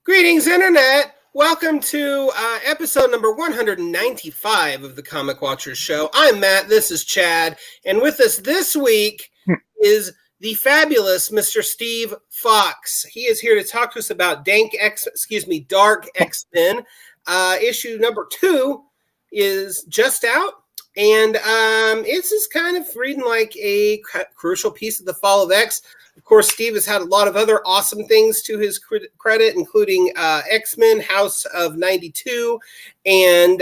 Greetings, Internet! Welcome to episode number 195 of the Comic Watchers Show. I'm Matt, this is Chad, and with us this week is the fabulous Mr. Steve Fox. He is here to talk to us about Dark X-Men. Issue number 2 is just out, and it's just kind of reading like a crucial piece of the Fall of X. Of course, Steve has had a lot of other awesome things to his credit, including X-Men, House of 92, and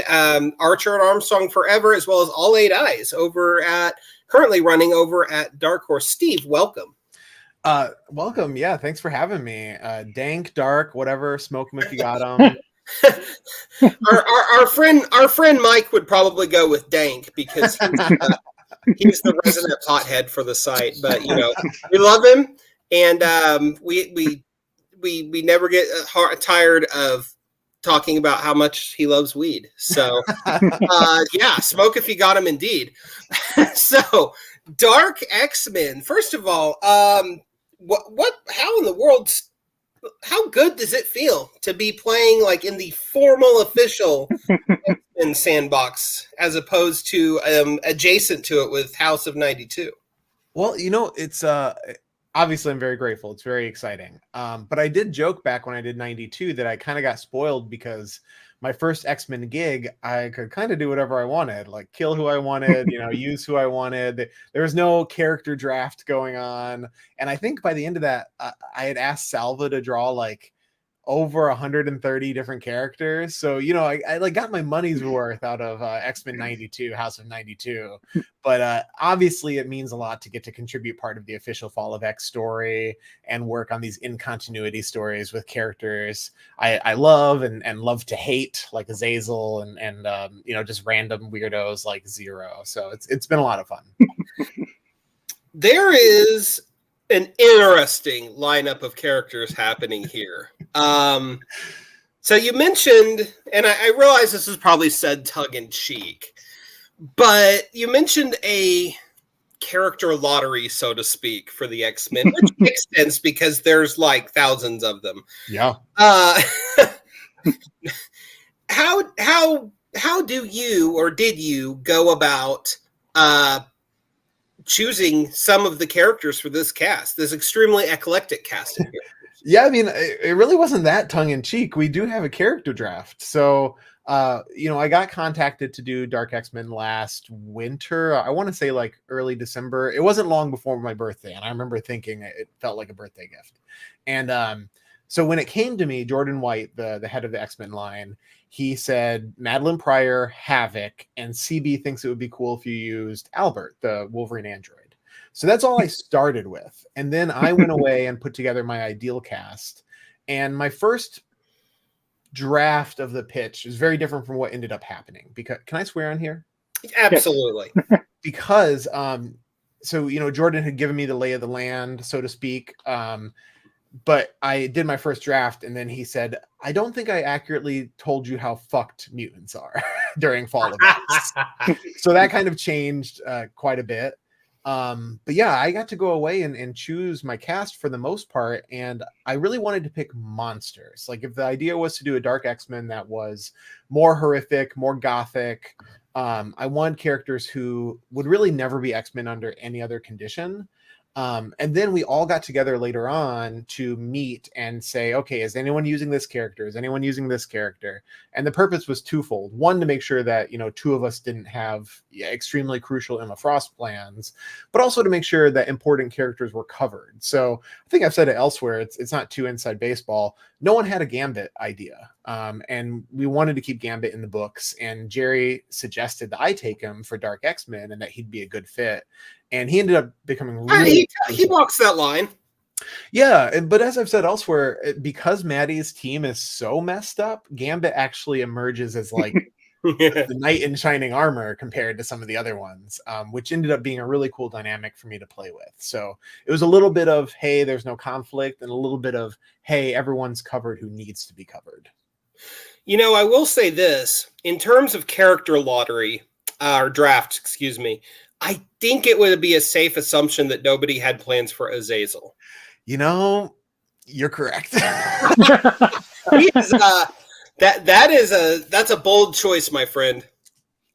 Archer and Armstrong Forever, as well as All Eight Eyes currently running over at Dark Horse. Steve, welcome. Welcome. Yeah, thanks for having me. Dank, dark, whatever. Smoke them if you got them. our friend Mike would probably go with dank because he's the resident pothead for the site, but we love him, and we never get tired of talking about how much he loves weed. So yeah, smoke if you got him, indeed. So Dark X-Men. First of all, how in the world? How good does it feel to be playing like in the formal official X-Men sandbox as opposed to adjacent to it with House of 92? Well, it's obviously I'm very grateful. It's very exciting. But I did joke back when I did 92 that I kind of got spoiled because my first X-Men gig, I could kind of do whatever I wanted, like kill who I wanted, use who I wanted. There was no character draft going on. And I think by the end of that, I had asked Salva to draw like over 130 different characters. So, I like got my money's worth out of X-Men 92, House of 92. But obviously it means a lot to get to contribute part of the official Fall of X story and work on these in-continuity stories with characters I love and love to hate, like Azazel and just random weirdos like Zero. So it's been a lot of fun. There is an interesting lineup of characters happening here. So you mentioned, and I realize this is probably said tongue-in-cheek, but you mentioned a character lottery, so to speak, for the X-Men, which makes sense because there's like thousands of them. Yeah. How do you, or did you, go about choosing some of the characters for this cast, this extremely eclectic cast of characters? Yeah, I mean, it really wasn't that tongue-in-cheek. We do have a character draft. So, I got contacted to do Dark X-Men last winter. I want to say like early December. It wasn't long before my birthday, and I remember thinking it felt like a birthday gift. And so when it came to me, Jordan White, the head of the X-Men line, he said, Madelyne Pryor, Havoc, and CB thinks it would be cool if you used Albert, the Wolverine android. So that's all I started with. And then I went away and put together my ideal cast. And my first draft of the pitch is very different from what ended up happening. Because can I swear on here? Absolutely. Because Jordan had given me the lay of the land, so to speak. But I did my first draft, and then he said, I don't think I accurately told you how fucked mutants are during Fall of X. So that kind of changed quite a bit. But yeah, I got to go away and choose my cast for the most part, and I really wanted to pick monsters. Like if the idea was to do a Dark X-Men that was more horrific, more gothic, I wanted characters who would really never be X-Men under any other condition. And then we all got together later on to meet and say, okay, is anyone using this character? Is anyone using this character? And the purpose was twofold. One, to make sure that, two of us didn't have extremely crucial Emma Frost plans, but also to make sure that important characters were covered. So I think I've said it elsewhere. It's not too inside baseball. No one had a Gambit idea. And we wanted to keep Gambit in the books. And Jerry suggested that I take him for Dark X-Men and that he'd be a good fit. And he ended up becoming really... He walks that line. Yeah, but as I've said elsewhere, because Maddie's team is so messed up, Gambit actually emerges as like the knight in shining armor compared to some of the other ones, which ended up being a really cool dynamic for me to play with. So it was a little bit of, hey, there's no conflict, and a little bit of, hey, everyone's covered who needs to be covered. I will say this, in terms of character lottery, or draft, excuse me, I think it would be a safe assumption that nobody had plans for Azazel. You're correct. He is, that's a bold choice, my friend.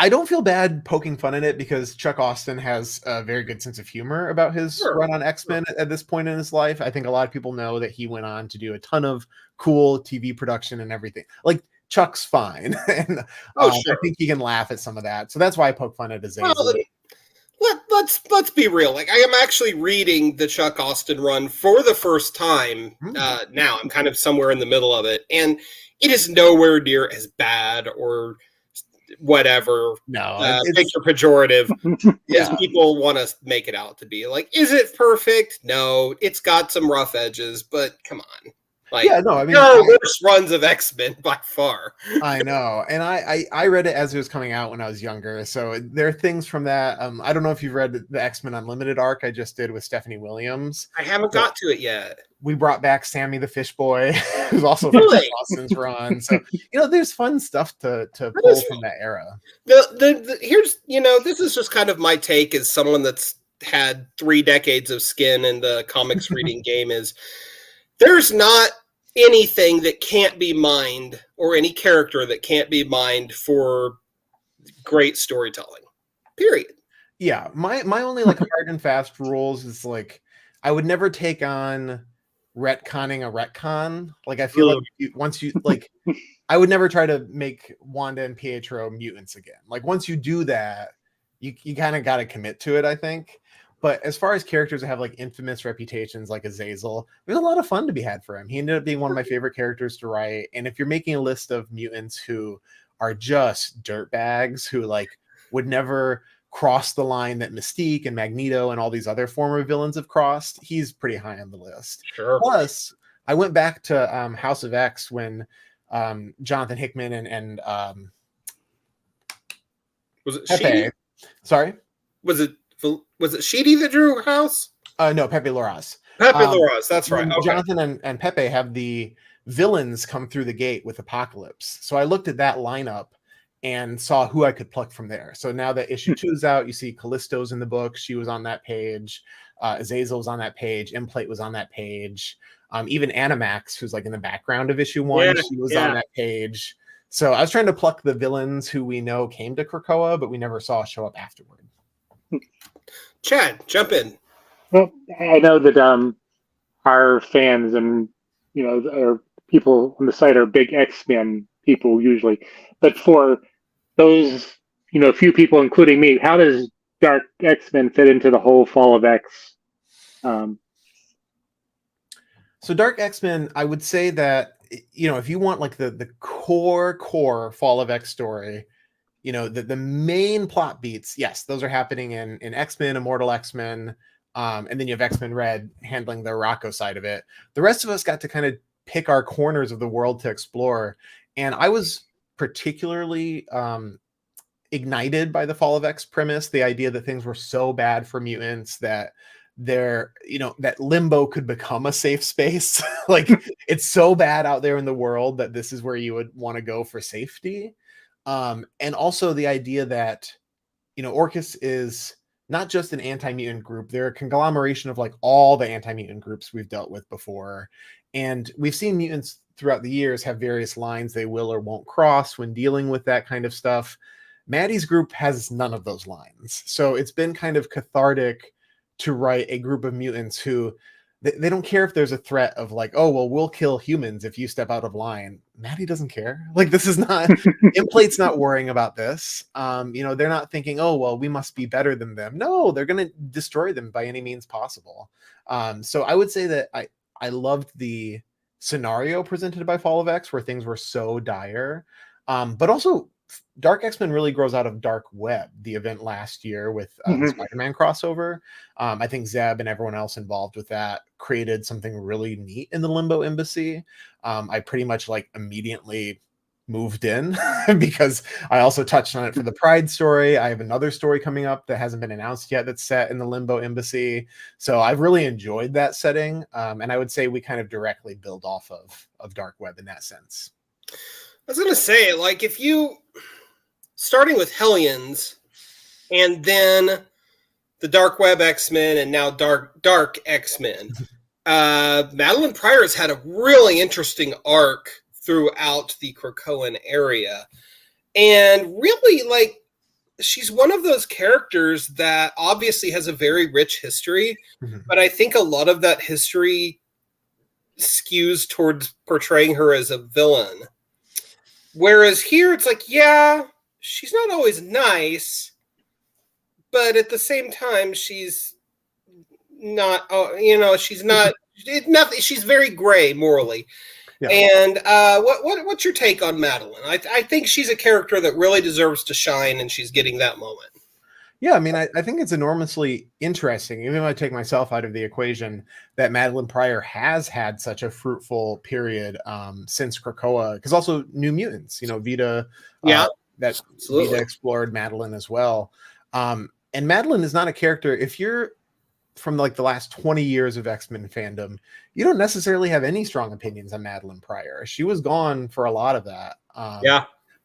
I don't feel bad poking fun at it because Chuck Austen has a very good sense of humor about his run on X-Men at this point in his life. I think a lot of people know that he went on to do a ton of cool TV production and everything. Like, Chuck's fine. And I think he can laugh at some of that. So that's why I poke fun at Azazel. Well, let's be real. Like, I am actually reading the Chuck Austen run for the first time now. I'm kind of somewhere in the middle of it, and it is nowhere near as bad or whatever. No, picture pejorative as people want to make it out to be. Like, is it perfect? No, it's got some rough edges, but come on. Like, there are worse runs of X-Men by far. I know, and I read it as it was coming out when I was younger, so there are things from that. I don't know if you've read the X-Men Unlimited arc I just did with Stephanie Williams. I haven't got to it yet. We brought back Sammy the Fish Boy, who's also from Austin's run. So there's fun stuff to pull from that era. Here's this is just kind of my take as someone that's had 3 decades of skin in the comics reading game. Is there's not anything that can't be mined or any character that can't be mined for great storytelling. Period. Yeah, my only like hard and fast rules is like I would never take on retconning a retcon. Like, I feel like once you like, I would never try to make Wanda and Pietro mutants again. Like, once you do that, you kind of got to commit to it, I think. But as far as characters that have like infamous reputations like Azazel, there's a lot of fun to be had for him. He ended up being one of my favorite characters to write. And if you're making a list of mutants who are just dirtbags, who like would never cross the line that Mystique and Magneto and all these other former villains have crossed, he's pretty high on the list. Sure. Plus, I went back to House of X when Jonathan Hickman and was it Pepe? Sheedy? Sorry, was it Sheedy that drew House? No, Pepe Larraz. Pepe Larraz, that's right. Okay. Jonathan and Pepe have the villains come through the gate with Apocalypse. So I looked at that lineup and saw who I could pluck from there. So now that issue 2 is out, you see Callisto's in the book. She was on that page. Azazel was on that page. Implate was on that page. Even Animax, who's like in the background of issue 1, she was on that page. So I was trying to pluck the villains who we know came to Krakoa, but we never saw show up afterward. Chad, jump in. Well, I know that our fans and our people on the site are big X-Men people usually, but for those few people, including me, how does Dark X-Men fit into the whole Fall of X? So Dark X-Men, I would say that if you want like the core Fall of X story, the main plot beats, yes, those are happening in X-Men, Immortal X-Men, and then you have X-Men Red handling the Rocco side of it. The rest of us got to kind of pick our corners of the world to explore, and I was particularly ignited by the Fall of X premise, the idea that things were so bad for mutants that that limbo could become a safe space. Like, it's so bad out there in the world that this is where you would want to go for safety. And also the idea that, Orchis is not just an anti-mutant group. They're a conglomeration of like all the anti-mutant groups we've dealt with before. And we've seen mutants throughout the years have various lines they will or won't cross when dealing with that kind of stuff. Maddie's group has none of those lines. So it's been kind of cathartic to write a group of mutants who they don't care if there's a threat of like, oh, well, we'll kill humans if you step out of line. Maddie doesn't care. Like, this is not, Implate's not worrying about this. They're not thinking, oh, well, we must be better than them. No, they're going to destroy them by any means possible. So I would say that I loved the scenario presented by Fall of X where things were so dire. But also Dark X-Men really grows out of Dark Web, the event last year with the Spider-Man crossover. I think Zeb and everyone else involved with that created something really neat in the Limbo Embassy. I pretty much like immediately moved in because I also touched on it for the Pride story. I have another story coming up that hasn't been announced yet that's set in the Limbo Embassy. So I've really enjoyed that setting. And I would say we kind of directly build off of Dark Web in that sense. I was going to say, like, if you, starting with Hellions and then the Dark Web X-Men and now Dark X-Men, Madelyne Pryor has had a really interesting arc throughout the Krakoan area. And really, like, she's one of those characters that obviously has a very rich history, but I think a lot of that history skews towards portraying her as a villain. Whereas here, it's like, yeah, she's not always nice, but at the same time, she's not, she's not, nothing. She's very gray morally. Yeah. And what's your take on Madelyne? I think she's a character that really deserves to shine, and she's getting that moment. Yeah, I mean, I think it's enormously interesting, even if I take myself out of the equation, that Madelyne Pryor has had such a fruitful period since Krakoa, because also New Mutants, Vita, that Vita explored Madelyne as well. And Madelyne is not a character, if you're from like the last 20 years of X-Men fandom, you don't necessarily have any strong opinions on Madelyne Pryor. She was gone for a lot of that.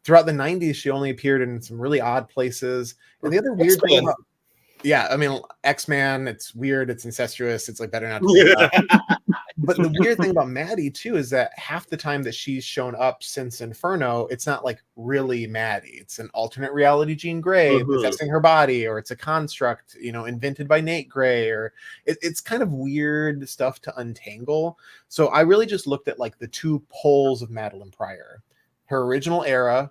Throughout the 90s, she only appeared in some really odd places. And the other weird thing about, X-Man, it's weird, it's incestuous, it's like better not to say that. But the weird thing about Maddie too is that half the time that she's shown up since Inferno, it's not like really Maddie. It's an alternate reality Jean Grey possessing her body, or it's a construct, invented by Nate Grey, or it's kind of weird stuff to untangle. So I really just looked at like the two poles of Madelyne Pryor. Her original era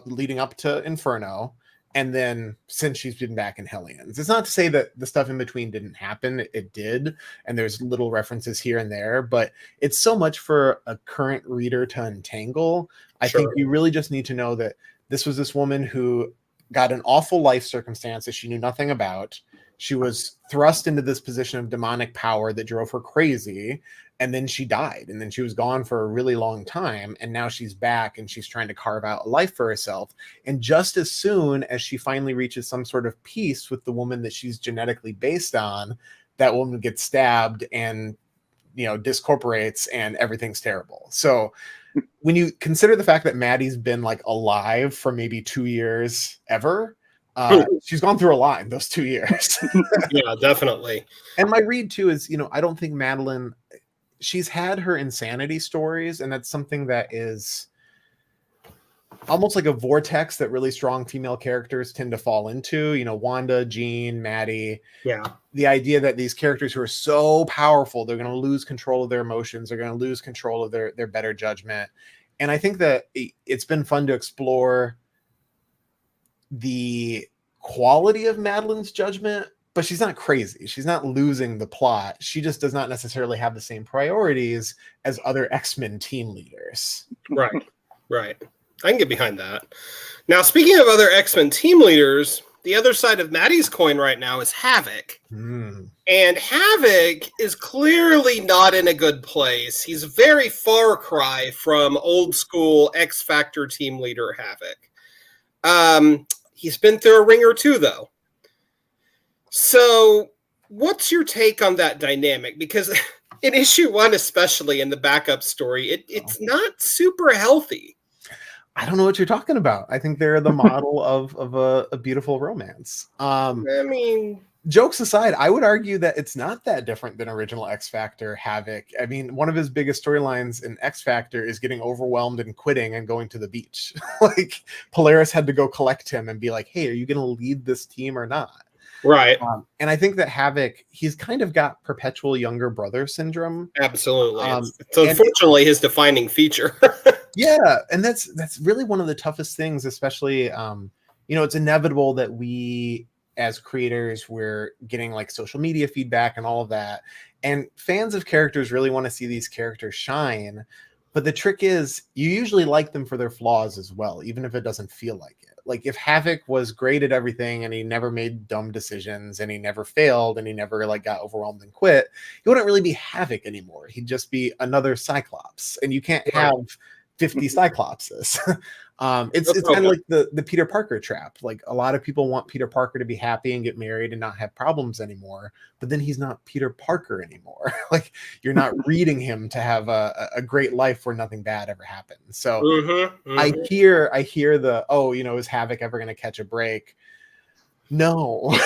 leading up to Inferno, and then since she's been back in Hellions. It's not to say that the stuff in between didn't happen. It did, and there's little references here and there, but it's so much for a current reader to untangle. I think you really just need to know that this was this woman who got an awful life circumstance that she knew nothing about. She was thrust into this position of demonic power that drove her crazy, and then she died, and then she was gone for a really long time, and now she's back, and she's trying to carve out a life for herself. And just as soon as she finally reaches some sort of peace with the woman that she's genetically based on, that woman gets stabbed and discorporates, and everything's terrible. So when you consider the fact that Maddie's been like alive for maybe 2 years ever, she's gone through a lot in those 2 years. Yeah, definitely. And my read too is, I don't think Madelyne, she's had her insanity stories, and that's something that is almost like a vortex that really strong female characters tend to fall into. Wanda, Jean, Maddie. Yeah. The idea that these characters who are so powerful, they're going to lose control of their emotions, they're going to lose control of their better judgment. And I think that it's been fun to explore the quality of Madelyne's judgment, but she's not crazy. She's not losing the plot. She just does not necessarily have the same priorities as other X-Men team leaders. Right. I can get behind that. Now, speaking of other X-Men team leaders, the other side of Maddie's coin right now is Havoc. And Havoc is clearly not in a good place. He's a very far cry from old school X-Factor team leader Havoc. He's been through a ring or two, though. So what's your take on that dynamic? Because in issue 1, especially in the backup story, it's not super healthy. I don't know what you're talking about. I think they're the model of a beautiful romance. Jokes aside, I would argue that it's not that different than original X Factor Havoc. I mean, one of his biggest storylines in X Factor is getting overwhelmed and quitting and going to the beach. Like Polaris had to go collect him and be like, hey, are you going to lead this team or not? Right. And I think that Havoc, he's kind of got perpetual younger brother syndrome. Absolutely. So unfortunately his defining feature. Yeah. And that's really one of the toughest things, especially, it's inevitable that we as creators, we're getting like social media feedback and all of that. And fans of characters really want to see these characters shine. But the trick is you usually like them for their flaws as well, even if it doesn't feel like it. Like if Havoc was great at everything and he never made dumb decisions and he never failed and he never like got overwhelmed and quit, he wouldn't really be Havoc anymore. He'd just be another Cyclops, and you can't have 50 Cyclopses. It's kind of like the Peter Parker trap. Like a lot of people want Peter Parker to be happy and get married and not have problems anymore, but then he's not Peter Parker anymore. Like you're not reading him to have a great life where nothing bad ever happens. So I hear the, is Havoc ever going to catch a break? No.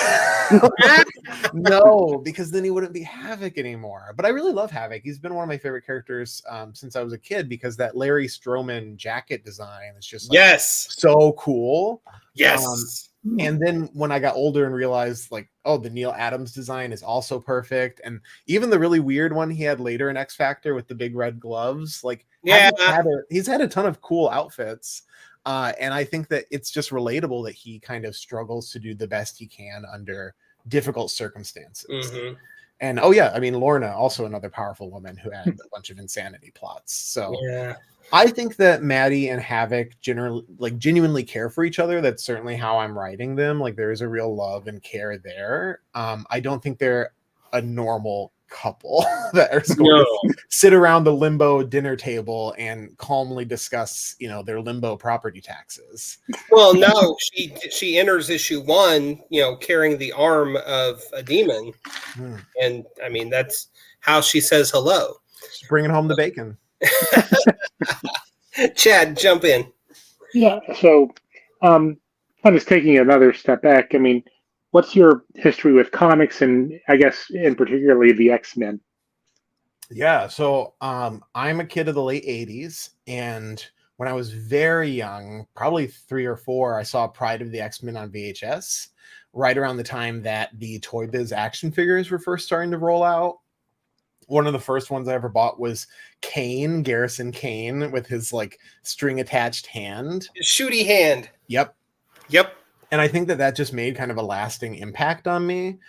No, because then he wouldn't be Havoc anymore. But I really love Havoc. He's been one of my favorite characters since I was a kid, because that Larry Stroman jacket design is just like so cool. Yes. And then when I got older and realized, like, oh, the Neil Adams design is also perfect. And even the really weird one he had later in X Factor with the big red gloves, like, he's had a ton of cool outfits. And I think that it's just relatable that he kind of struggles to do the best he can under difficult circumstances. Mm-hmm. And oh yeah, I mean, Lorna, also another powerful woman who had a bunch of insanity plots. So yeah. I think that Maddie and Havoc genuinely care for each other. That's certainly how I'm writing them. Like, there is a real love and care there. I don't think they're a normal couple that are going to sit around the limbo dinner table and calmly discuss, their limbo property taxes. Well, no, she enters issue 1, carrying the arm of a demon. And I mean, that's how she says hello. She's bringing home the bacon. Chad, jump in. Yeah. So, I'm just taking another step back. I mean, what's your history with comics, and I guess in particularly the X-Men? Yeah, so I'm a kid of the late 80s, and when I was very young, probably 3 or 4, I saw Pride of the X-Men on VHS, right around the time that the Toy Biz action figures were first starting to roll out. One of the first ones I ever bought was Kane, Garrison Kane, with his like string attached hand. Shooty hand. Yep. And I think that just made kind of a lasting impact on me.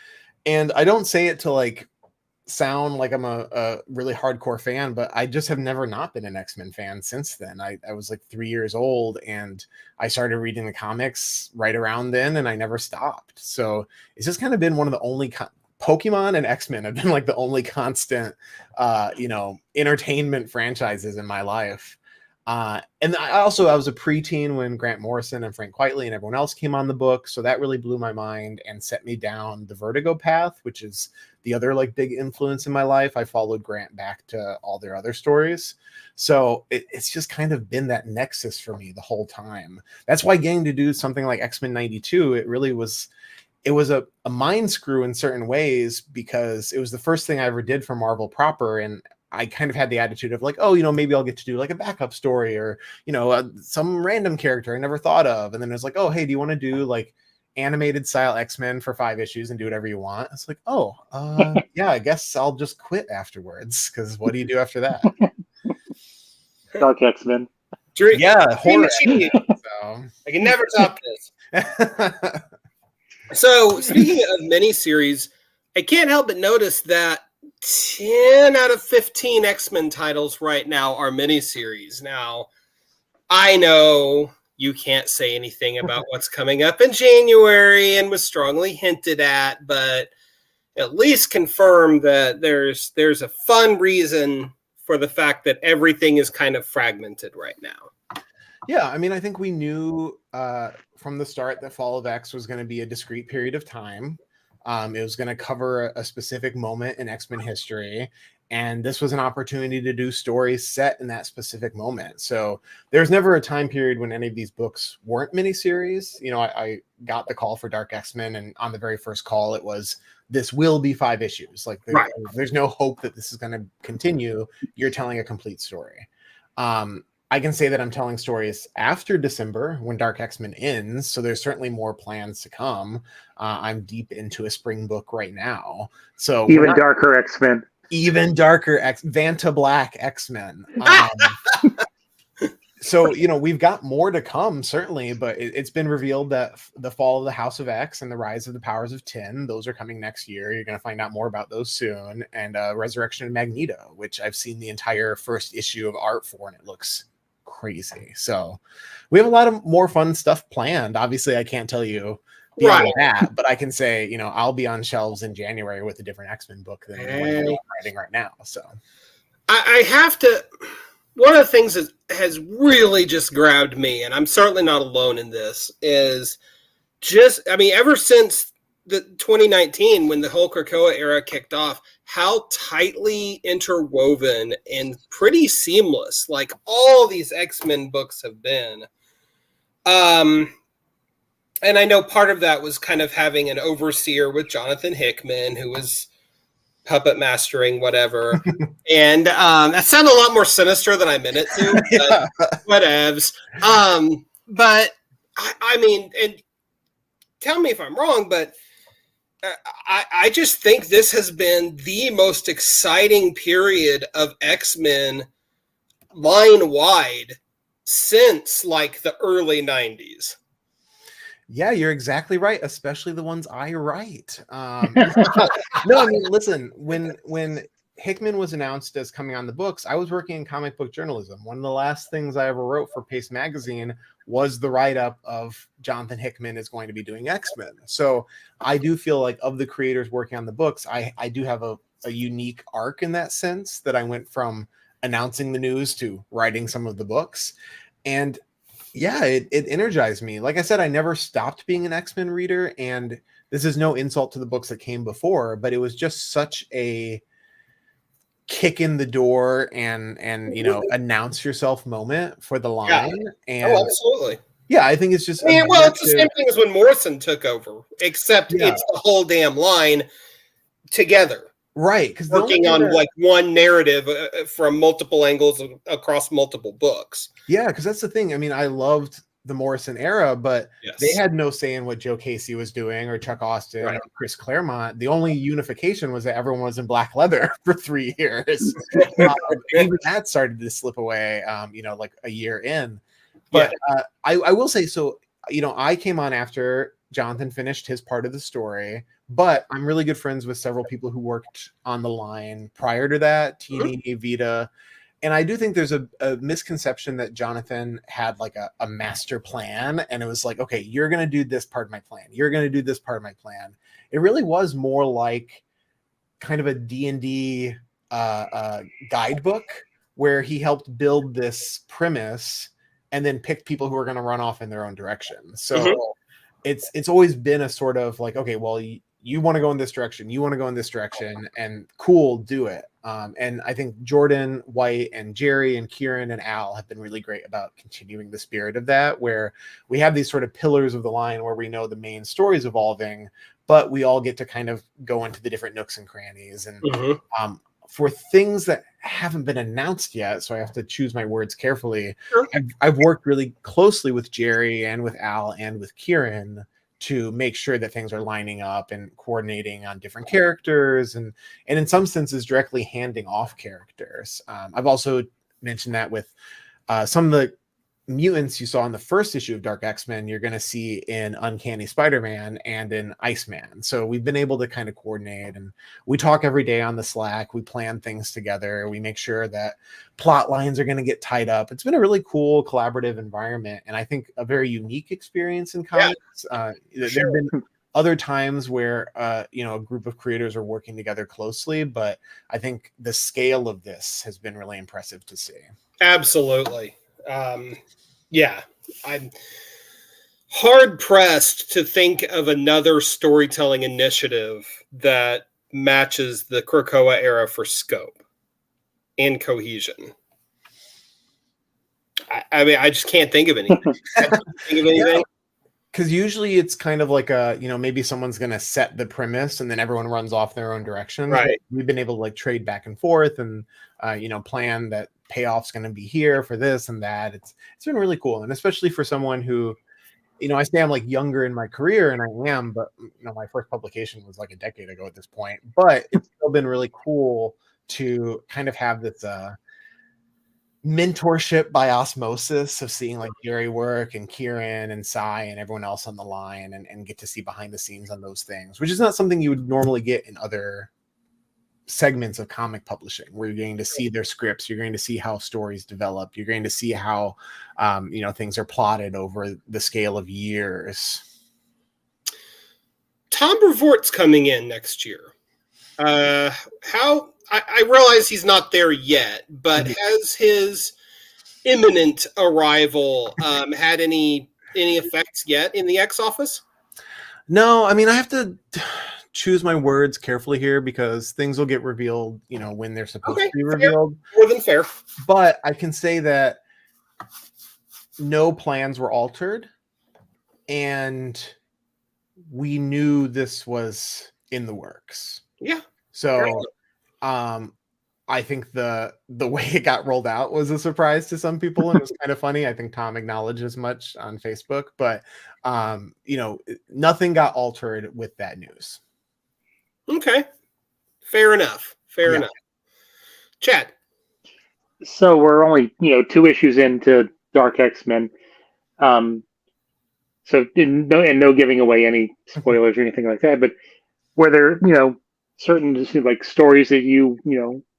And I don't say it to like sound like I'm a really hardcore fan, but I just have never not been an X-Men fan since then. I was like 3 years old, and I started reading the comics right around then, and I never stopped. So it's just kind of been one of the only Pokemon and X-Men have been like the only constant, entertainment franchises in my life. And I was a preteen when Grant Morrison and Frank Quitely and everyone else came on the book. So that really blew my mind and set me down the Vertigo path, which is the other like big influence in my life. I followed Grant back to all their other stories. So it's just kind of been that nexus for me the whole time. That's why getting to do something like X-Men 92, it was a mind screw in certain ways, because it was the first thing I ever did for Marvel proper. And I kind of had the attitude of like, oh, maybe I'll get to do like a backup story or, some random character I never thought of. And then it's like, oh, hey, do you want to do like animated style X-Men for 5 issues and do whatever you want? It's like, oh, yeah, I guess I'll just quit afterwards, because what do you do after that? Dark X-Men. Yeah, horror. So. I can never top this. So, speaking of miniseries, I can't help but notice that 10 out of 15 X-Men titles right now are miniseries. Now, I know you can't say anything about what's coming up in January and was strongly hinted at, but at least confirm that there's a fun reason for the fact that everything is kind of fragmented right now. Yeah, I mean, I think we knew from the start that Fall of X was going to be a discrete period of time. It was going to cover a specific moment in X-Men history, and this was an opportunity to do stories set in that specific moment. So there's never a time period when any of these books weren't miniseries. I got the call for Dark X-Men, and on the very first call, it was, this will be 5 issues. Like there's no hope that this is going to continue. You're telling a complete story. I can say that I'm telling stories after December when Dark X-Men ends, so there's certainly more plans to come. I'm deep into a spring book right now. So even darker X-Men. Even darker Vanta Black X-Men. So, we've got more to come, certainly, but it's been revealed that the Fall of the House of X and the Rise of the Powers of 10, those are coming next year. You're going to find out more about those soon. And Resurrection of Magneto, which I've seen the entire first issue of art for, and it looks crazy. So we have a lot of more fun stuff planned. Obviously, I can't tell you beyond that, but I can say, I'll be on shelves in January with a different X-Men book than what I'm writing right now. So I have to, one of the things that has really just grabbed me, and I'm certainly not alone in this, is ever since the 2019, when the whole Krakoa era kicked off, how tightly interwoven and pretty seamless, like all these X-Men books have been. and I know part of that was kind of having an overseer with Jonathan Hickman, who was puppet mastering whatever. And that sounded a lot more sinister than I meant it to. Yeah. Whatevs. But I mean, and tell me if I'm wrong, but I just think this has been the most exciting period of X-Men line wide since like the early 90s. Yeah, you're exactly right, especially the ones I write. No, I mean, listen, when Hickman was announced as coming on the books, I was working in comic book journalism. One of the last things I ever wrote for Pace Magazine was the write-up of Jonathan Hickman is going to be doing X-Men. So I do feel like of the creators working on the books, I do have a unique arc in that sense, that I went from announcing the news to writing some of the books. And yeah, it energized me. Like I said, I never stopped being an X-Men reader, and this is no insult to the books that came before, but it was just such a kick in the door and announce yourself moment for the line. Yeah. And absolutely. Yeah, I think it's just it's the same thing as when Morrison took over, except it's the whole damn line together. Right, because working on like one narrative from multiple angles across multiple books. Yeah, because that's the thing. I mean, I loved the Morrison era, but they had no say in what Joe Casey was doing or Chuck Austin or Chris Claremont. The only unification was that everyone was in black leather for 3 years. Even that started to slip away, like a year in. But I will say, so, I came on after Jonathan finished his part of the story, but I'm really good friends with several people who worked on the line prior to that, Tini, Vita. And I do think there's a misconception that Jonathan had like a master plan, and it was like, okay, you're going to do this part of my plan. You're going to do this part of my plan. It really was more like kind of a D&D guidebook where he helped build this premise and then picked people who are going to run off in their own direction. So it's always been a sort of like, okay, well, you want to go in this direction, you want to go in this direction, and cool, do it. And I think Jordan, White, and Jerry, and Kieran, and Al have been really great about continuing the spirit of that, where we have these sort of pillars of the line where we know the main story is evolving, but we all get to kind of go into the different nooks and crannies. And for things that haven't been announced yet, so I have to choose my words carefully, I've worked really closely with Jerry and with Al and with Kieran to make sure that things are lining up and coordinating on different characters and in some senses directly handing off characters. I've also mentioned that with some of the mutants you saw in the first issue of Dark X-Men, you're going to see in Uncanny Spider-Man and in Iceman. So we've been able to kind of coordinate, and we talk every day on the Slack. We plan things together. We make sure that plot lines are going to get tied up. It's been a really cool collaborative environment, and I think a very unique experience in comics. There have been other times where a group of creators are working together closely, but I think the scale of this has been really impressive to see. Absolutely. I'm hard pressed to think of another storytelling initiative that matches the Krakoa era for scope and cohesion. I mean, I just can't think of anything. Because usually it's kind of like maybe someone's going to set the premise and then everyone runs off their own direction. Right. We've been able to like trade back and forth and, plan that payoff's going to be here for this and that. It's been really cool. And especially for someone who, I say I'm like younger in my career, and I am, but my first publication was like a decade ago at this point, but it's still been really cool to kind of have this, mentorship by osmosis of seeing like Jerry work and Kieran and Cy and everyone else on the line and get to see behind the scenes on those things, which is not something you would normally get in other segments of comic publishing, where you're going to see their scripts, you're going to see how stories develop, you're going to see how things are plotted over the scale of years. Tom Brevoort's coming in next year. I realize he's not there yet, but has his imminent arrival had any effects yet in the X office? No, I mean, I have to choose my words carefully here because things will get revealed, when they're supposed to be revealed. More than fair. But I can say that no plans were altered. and we knew this was in the works. Yeah. So I think the way it got rolled out was a surprise to some people, and it was kind of funny. I think Tom acknowledged as much on Facebook, but nothing got altered with that news. Okay. Fair enough. Fair enough. Chad. So we're only 2 issues into Dark X-Men. So no giving away any spoilers or anything like that, but were there certain like stories that you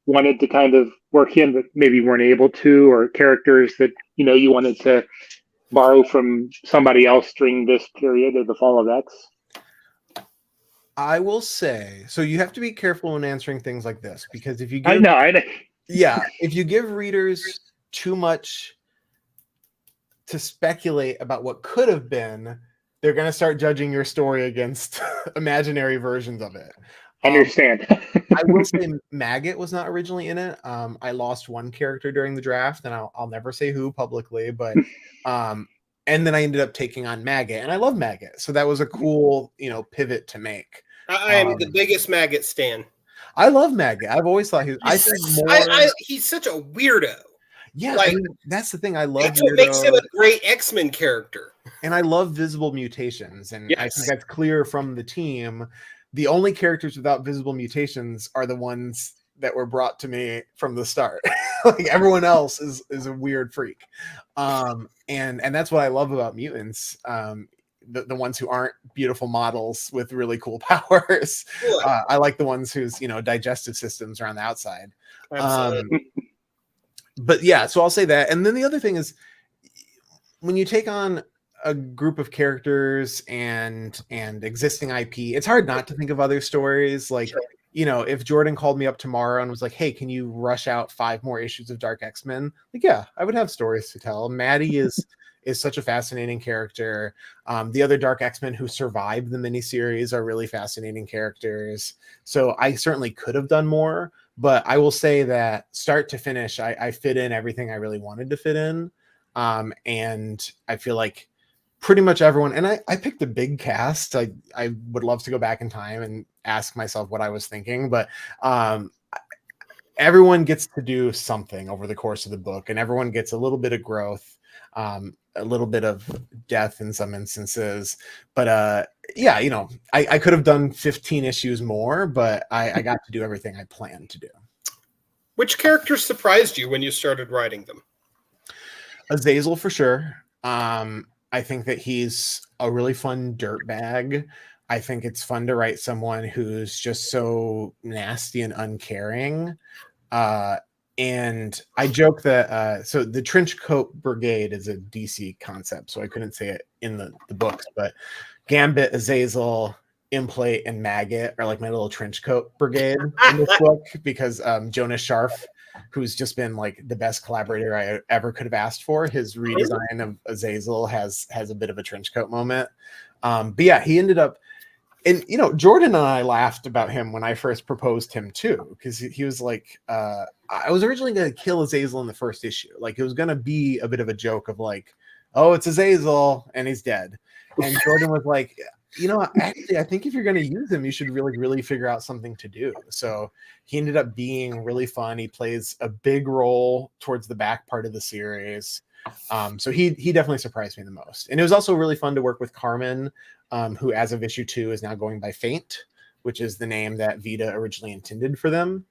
wanted to kind of work in but maybe weren't able to, or characters that you wanted to borrow from somebody else during this period of the Fall of X? I will say, so you have to be careful when answering things like this, because if you give, I know. Yeah, if you give readers too much to speculate about what could have been, they're going to start judging your story against imaginary versions of it. Understand. I will say Maggot was not originally in it. I lost one character during the draft, and I'll never say who publicly, but and then I ended up taking on Maggot, and I love Maggot, so that was a cool pivot to make. I am the biggest Maggot stan. I love Maggot. I've always thought he's such a weirdo. Yeah, I mean, that's the thing. I love that's what makes him a great X-Men character. And I love visible mutations, and I think that's clear from the team. The only characters without visible mutations are the ones that were brought to me from the start. Like everyone else is a weird freak. And that's what I love about mutants. The ones who aren't beautiful models with really cool powers. I like the ones whose digestive systems are on the outside. But yeah, so I'll say that. And then the other thing is, when you take on a group of characters and existing IP, it's hard not to think of other stories. Like, if Jordan called me up tomorrow and was like, hey, can you rush out 5 more issues of Dark X-Men? Like, yeah, I would have stories to tell. Maddie is such a fascinating character. The other Dark X-Men who survived the miniseries are really fascinating characters. So I certainly could have done more, but I will say that start to finish, I fit in everything I really wanted to fit in. And I feel like pretty much everyone, and I picked a big cast. I would love to go back in time and ask myself what I was thinking, but everyone gets to do something over the course of the book, and everyone gets a little bit of growth, a little bit of death in some instances. But I could have done 15 issues more, but I got to do everything I planned to do. Which characters surprised you when you started writing them? Azazel for sure. I think that he's a really fun dirtbag. I think it's fun to write someone who's just so nasty and uncaring. And I joke that so the Trench Coat Brigade is a DC concept, so I couldn't say it in the books, but Gambit, Azazel, Implate, and Maggot are like my little trench coat brigade in this book, because Jonas Scharf, who's just been like the best collaborator I ever could have asked for, his redesign of Azazel has a bit of a trench coat moment. But yeah, he ended up, and Jordan and I laughed about him when I first proposed him too, because he was like, I was originally going to kill Azazel in the first issue. Like, it was going to be a bit of a joke of like, oh, it's Azazel and he's dead. And Jordan was like, actually, I think if you're going to use him, you should really, really figure out something to do. So he ended up being really fun. He plays a big role towards the back part of the series. So he definitely surprised me the most. And it was also really fun to work with Carmen, who as of issue 2 is now going by Faint, which is the name that Vita originally intended for them.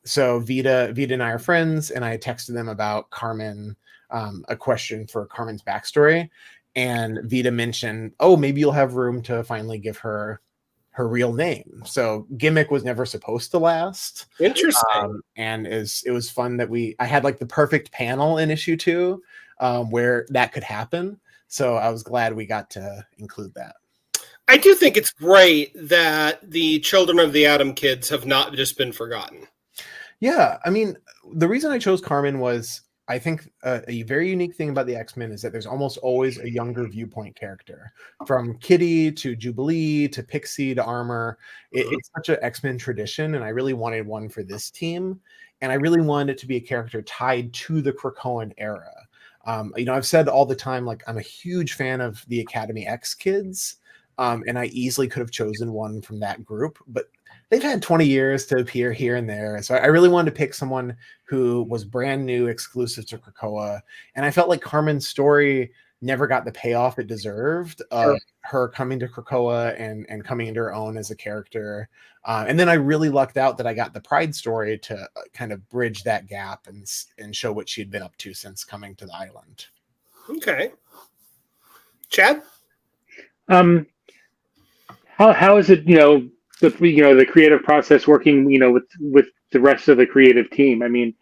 So Vita and I are friends, and I texted them about Carmen, a question for Carmen's backstory. And Vita mentioned, oh, maybe you'll have room to finally give her her real name. So Gimmick was never supposed to last. Interesting. And it was fun that I had like the perfect panel in issue 2 where that could happen. So I was glad we got to include that. I do think it's great that the Children of the Atom kids have not just been forgotten. Yeah, I mean, the reason I chose Carmen was I think a very unique thing about the X-Men is that there's almost always a younger viewpoint character. From Kitty to Jubilee to Pixie to Armor. It's such an X-Men tradition, and I really wanted one for this team. And I really wanted it to be a character tied to the Krakoan era. I've said all the time, like, I'm a huge fan of the Academy X kids, and I easily could have chosen one from that group, but they've had 20 years to appear here and there. So I really wanted to pick someone who was brand new, exclusive to Krakoa. And I felt like Carmen's story never got the payoff it deserved of her coming to Krakoa and coming into her own as a character. And then I really lucked out that I got the Pride story to kind of bridge that gap and show what she'd been up to since coming to the island. Okay. Chad? How is it, the creative process working, with the rest of the creative team? I mean,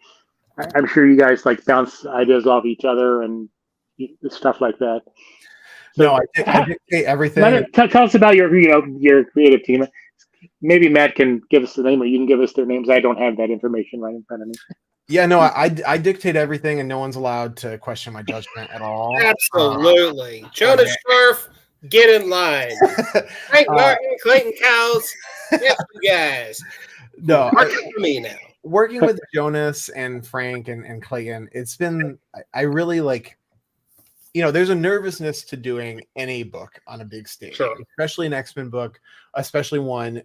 I'm sure you guys like bounce ideas off each other and stuff like that. So, no, I dictate everything. Tell us about your creative team. Maybe Matt can give us the name, or you can give us their names. I don't have that information right in front of me. Yeah, no, I dictate everything, and no one's allowed to question my judgment at all. Absolutely. Jonas Scharf, get in line. Frank Martin, Clayton Cowles, yes, you guys. No, for me now. Working with Jonas and Frank and Clayton, it's been, I really like, there's a nervousness to doing any book on a big stage, especially an X-Men book, especially one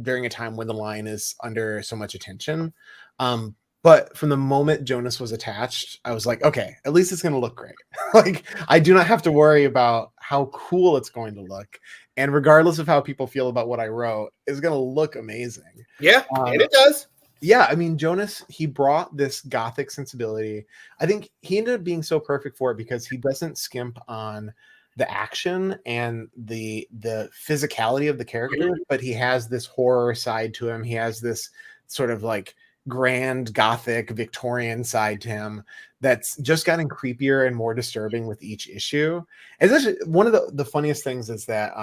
during a time when the line is under so much attention. But from the moment Jonas was attached, I was like, okay, at least it's going to look great. Like, I do not have to worry about how cool it's going to look. And regardless of how people feel about what I wrote, it's going to look amazing. Yeah, and it does. Yeah, I mean, Jonas, he brought this gothic sensibility. I think he ended up being so perfect for it because he doesn't skimp on the action and the physicality of the character, but he has this horror side to him. He has this sort of like grand Gothic Victorian side to him that's just gotten creepier and more disturbing with each issue. And this, one of the funniest things is that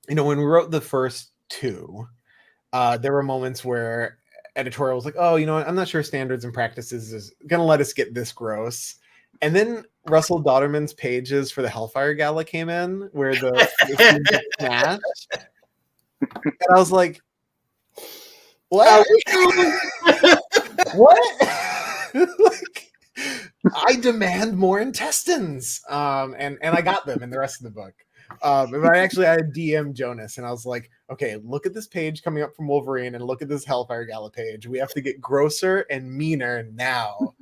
when we wrote the first two, there were moments where editorial was like, oh, I'm not sure Standards and Practices is gonna let us get this gross. And then Russell Dodderman's pages for the Hellfire Gala came in where the smashed. And I was like, what? What? Like, I demand more intestines. And I got them in the rest of the book. But I DM Jonas and I was like, okay, look at this page coming up from Wolverine and look at this Hellfire Gala page. We have to get grosser and meaner now.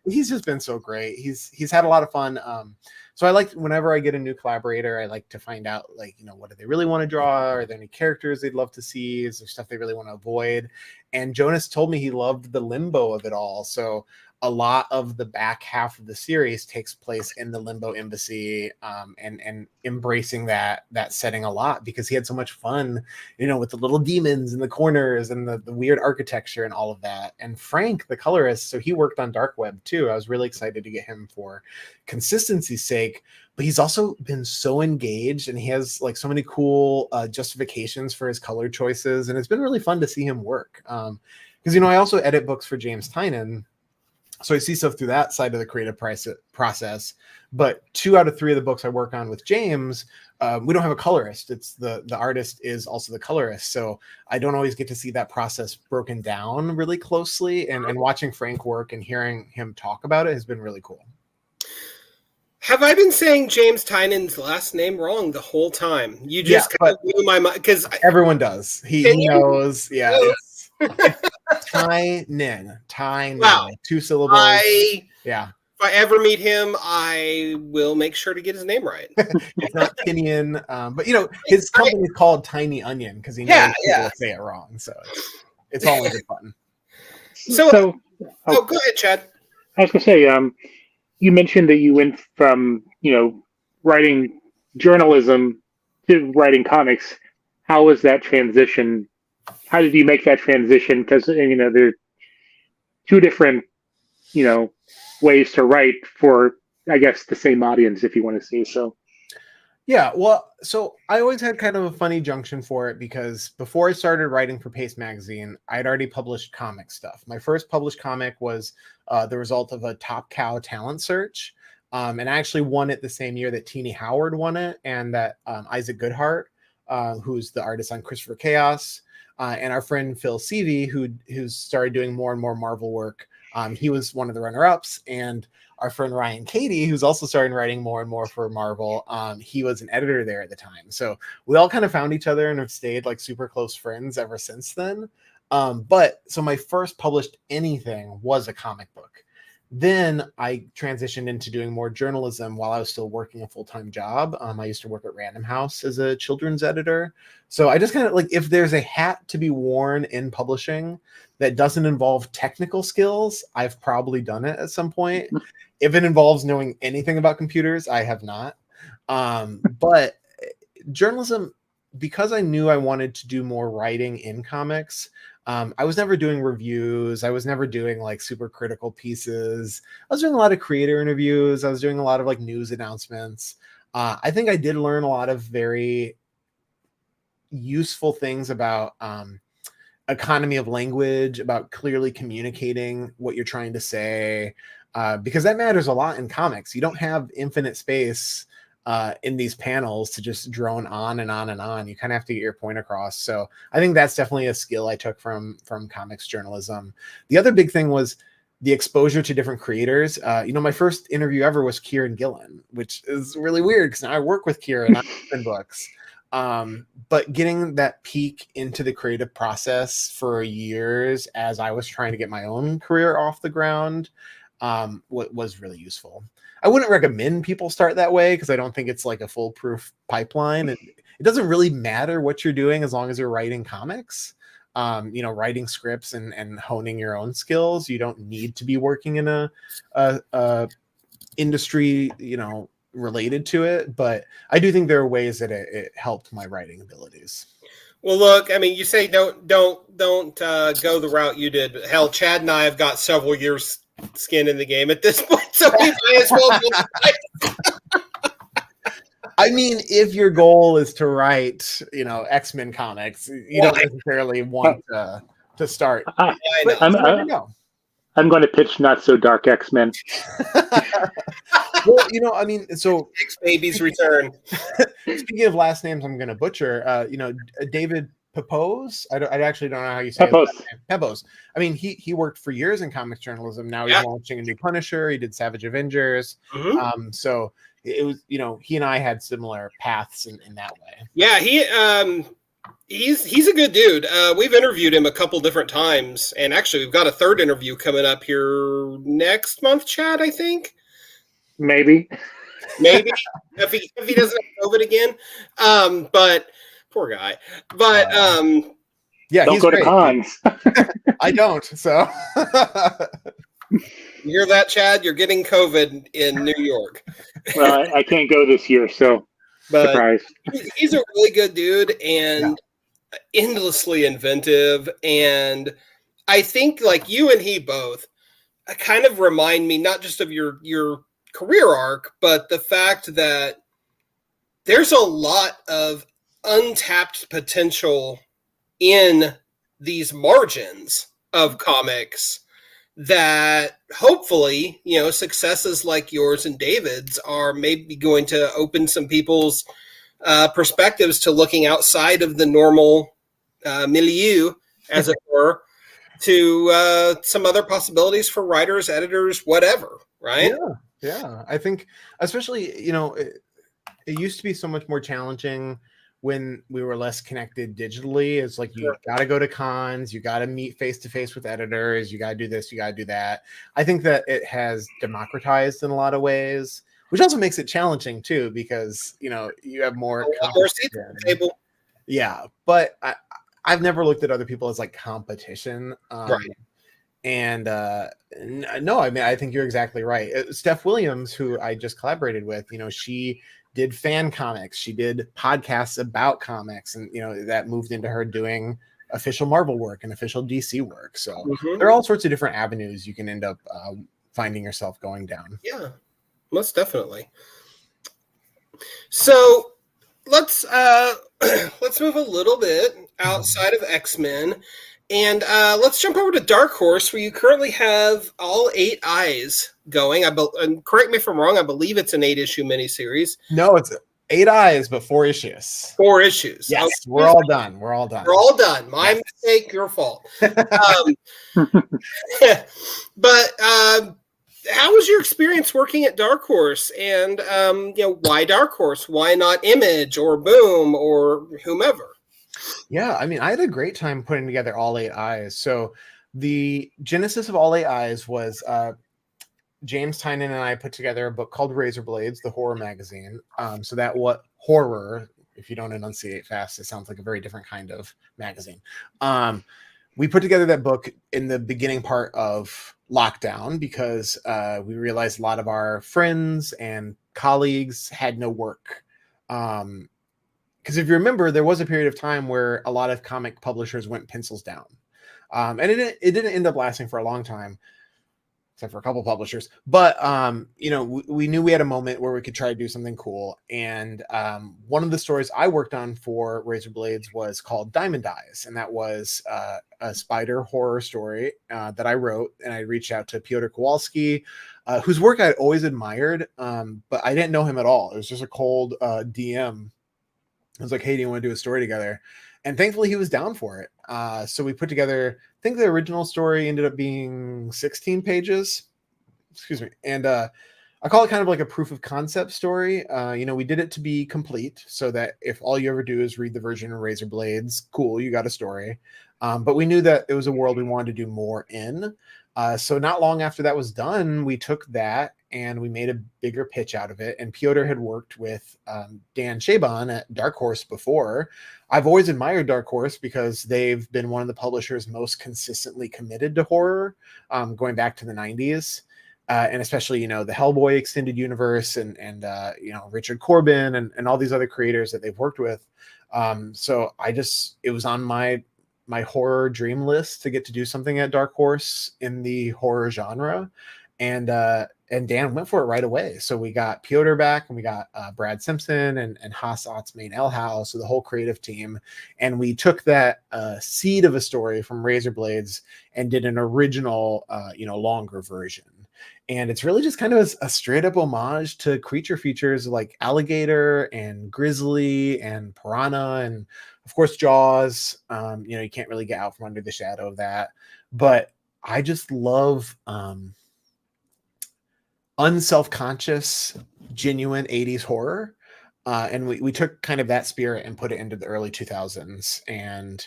He's just been so great. He's had a lot of fun. So I like, whenever I get a new collaborator, I like to find out, like, what do they really want to draw? Are there any characters they'd love to see? Is there stuff they really want to avoid? And Jonas told me he loved the limbo of it all. So a lot of the back half of the series takes place in the Limbo Embassy, and embracing that setting a lot because he had so much fun, with the little demons in the corners and the weird architecture and all of that. And Frank, the colorist, so he worked on Dark Web too. I was really excited to get him for consistency's sake, but he's also been so engaged and he has like so many cool justifications for his color choices. And it's been really fun to see him work. Because, I also edit books for James Tynion. So I see stuff through that side of the creative process. But 2 out of 3 of the books I work on with James, we don't have a colorist. It's the artist is also the colorist. So I don't always get to see that process broken down really closely. And watching Frank work and hearing him talk about it has been really cool. Have I been saying James Tynion's last name wrong the whole time? You just kind of blew my mind because everyone does. He knows. Yeah. It's Tynion. Wow. 2 syllables. If I ever meet him, I will make sure to get his name right. It's not Tinian, but his company is called Tiny Onion because he knows people will say it wrong. So it's all in good fun. So go ahead, Chad. I was gonna say, you mentioned that you went from writing journalism to writing comics. How was that transition? How did you make that transition? Because there are 2 different ways to write for, I guess, the same audience, if you want to say so. Yeah, well, so I always had kind of a funny junction for it because before I started writing for Paste Magazine, I'd already published comic stuff. My first published comic was the result of a Top Cow talent search, and I actually won it the same year that Teenie Howard won it, and that Isaac Goodhart, who's the artist on Christopher Chaos, and our friend Phil Seavey, who's started doing more and more Marvel work, He was one of the runner-ups, and our friend Ryan Cady, who's also starting writing more and more for Marvel, he was an editor there at the time. So we all kind of found each other and have stayed like super close friends ever since then. But so my first published anything was a comic book. Then I transitioned into doing more journalism while I was still working a full-time job. I used to work at Random House as a children's editor. So I just kind of like, if there's a hat to be worn in publishing that doesn't involve technical skills, I've probably done it at some point. If it involves knowing anything about computers, I have not. But journalism, because I knew I wanted to do more writing in comics, I was never doing reviews. I was never doing like super critical pieces. I was doing a lot of creator interviews. I was doing a lot of like news announcements. I think I did learn a lot of very useful things about economy of language, about clearly communicating what you're trying to say, because that matters a lot in comics. You don't have infinite space in these panels to just drone on and on and on. You kind of have to get your point across. So I think that's definitely a skill I took from comics journalism. The other big thing was the exposure to different creators. My first interview ever was Kieran Gillen, which is really weird because now I work with Kieran on books. But getting that peek into the creative process for years as I was trying to get my own career off the ground was really useful. I wouldn't recommend people start that way because I don't think it's like a foolproof pipeline. It doesn't really matter what you're doing as long as you're writing comics, writing scripts and honing your own skills. You don't need to be working in a industry, related to it. But I do think there are ways that it helped my writing abilities. Well, look, I mean, you say don't go the route you did. But hell, Chad and I have got several years skin in the game at this point, so we might as well go. I mean, if your goal is to write, X-Men comics, you don't necessarily want to start. I'm going to pitch Not So Dark X-Men. Well, so X Babies return. Speaking of last names, I'm going to butcher. David Pepose. I actually don't know how you say Pepose. it. Pepose. I mean, he worked for years in comics journalism. Now he's launching a new Punisher. He did Savage Avengers. Mm-hmm. So it was, he and I had similar paths in that way. Yeah, he's a good dude. We've interviewed him a couple different times, and actually, we've got a third interview coming up here next month, Chad. I think. Maybe if he doesn't have COVID again. But poor guy. But yeah, don't go to cons. I don't. So you hear that, Chad? You're getting COVID in New York. Well, I can't go this year, so surprise. He's a really good dude and endlessly inventive. And I think like you and he both kind of remind me not just of your career arc, but the fact that there's a lot of untapped potential in these margins of comics that hopefully, successes like yours and David's are maybe going to open some people's perspectives to looking outside of the normal milieu, as it were, to some other possibilities for writers, editors, whatever, right? Yeah. I think especially, it used to be so much more challenging when we were less connected digitally. It's like you got to go to cons, you got to meet face to face with editors, you got to do this, you got to do that. I think that it has democratized in a lot of ways, which also makes it challenging too, because you have more seats at the table. Yeah, but I've never looked at other people as like competition. Right. And no, I mean, I think you're exactly right. Steph Williams, who I just collaborated with, she did fan comics. She did podcasts about comics, and that moved into her doing official Marvel work and official DC work. So there are all sorts of different avenues you can end up finding yourself going down. Yeah, most definitely. So let's move a little bit outside of X-Men. And let's jump over to Dark Horse, where you currently have all 8 eyes going. And correct me if I'm wrong. I believe it's an 8-issue miniseries. No, it's 8 eyes, but 4 issues. 4 issues. Yes, Okay. we're all done. We're all done. We're all done. My mistake, your fault. But how was your experience working at Dark Horse? And why Dark Horse? Why not Image or Boom or whomever? Yeah, I mean, I had a great time putting together All 8 Eyes. So the genesis of All 8 Eyes was James Tynan and I put together a book called Razor Blades, the horror magazine. So that what horror, if you don't enunciate fast, it sounds like a very different kind of magazine. We put together that book in the beginning part of lockdown because we realized a lot of our friends and colleagues had no work. Because if you remember, there was a period of time where a lot of comic publishers went pencils down. And it didn't end up lasting for a long time, except for a couple publishers. But, we knew we had a moment where we could try to do something cool. And one of the stories I worked on for Razor Blades was called Diamond Eyes. And that was a spider horror story that I wrote. And I reached out to Piotr Kowalski, whose work I'd always admired, but I didn't know him at all. It was just a cold DM. I was like, hey, do you want to do a story together? And thankfully he was down for it. So we put together, I think the original story ended up being 16 pages. Excuse me. And I call it kind of like a proof of concept story. We did it to be complete so that if all you ever do is read the version of Razor Blades, cool, you got a story. But we knew that it was a world we wanted to do more in. So not long after that was done, we took that and we made a bigger pitch out of it. And Piotr had worked with Dan Chabon at Dark Horse before. I've always admired Dark Horse because they've been one of the publishers most consistently committed to horror, going back to the 90s. And especially, the Hellboy extended universe and Richard Corbin and all these other creators that they've worked with. So it was on my horror dream list to get to do something at Dark Horse in the horror genre. And Dan went for it right away. So we got Piotr back and we got Brad Simpson and Haas Otzmain Elhouse, so the whole creative team. And we took that seed of a story from Razor Blades and did an original, longer version. And it's really just kind of a straight up homage to creature features like alligator and grizzly and piranha and of course Jaws. You can't really get out from under the shadow of that. But I just love unselfconscious, genuine 80s horror. And we took kind of that spirit and put it into the early 2000s. And